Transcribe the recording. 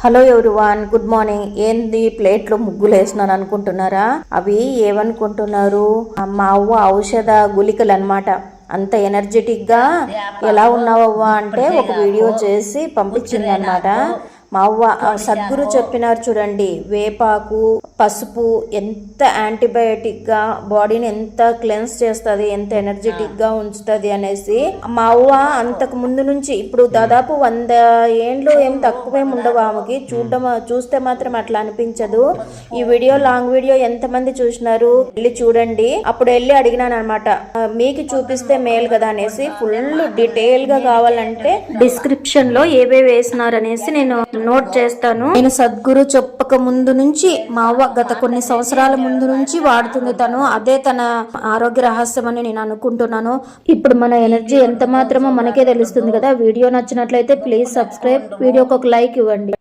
Hello everyone, good morning. ఏంది ప్లేట్లో ముగ్గులు వేసినాను అనుకుంటున్నారా? అవి ఏమనుకుంటున్నారు? మా అవ్వ ఔషధ గుళికలు అన్నమాట. అంత ఎనర్జెటిక్ గా ఎలా ఉన్నావవ్వా అంటే ఒక వీడియో చేసి పంపించింది అనమాట. మా అవ్వ సద్గురు చెప్పినారు చూడండి, వేపాకు పసుపు ఎంత యాంటీబయాటిక్ గా బాడీని ఎంత క్లెన్స్ చేస్తుంది, ఎంత ఎనర్జెటిక్ గా ఉంచుతుంది అనేసి మా అవ్వ అంతకు ముందు నుంచి ఇప్పుడు దాదాపు 100 ఏండ్లు ఏం తక్కువేం ఉండవు ఆమెకి. చూస్తే మాత్రం అట్లా అనిపించదు. ఈ వీడియో లాంగ్ వీడియో ఎంతమంది చూసినారు వెళ్ళి చూడండి. అప్పుడు వెళ్ళి అడిగినాను అనమాట, మీకు చూపిస్తే మేలు కదా అనేసి. ఫుల్ డీటెయిల్ గా కావాలంటే డిస్క్రిప్షన్ లో ఏవేవి వేసినారు అనేసి నేను నోట్ చేస్తాను. నేను సద్గురు చెప్పక ముందు నుంచి మా అవ్వ గత కొన్ని సంవత్సరాల ముందు నుంచి వాడుతుంది. తను అదే తన ఆరోగ్య రహస్యం అని నేను అనుకుంటున్నాను. ఇప్పుడు మన ఎనర్జీ ఎంత మాత్రమో మనకే తెలుస్తుంది కదా. వీడియో నచ్చినట్లయితే ప్లీజ్ సబ్స్క్రైబ్, వీడియోకి ఒక లైక్ ఇవ్వండి.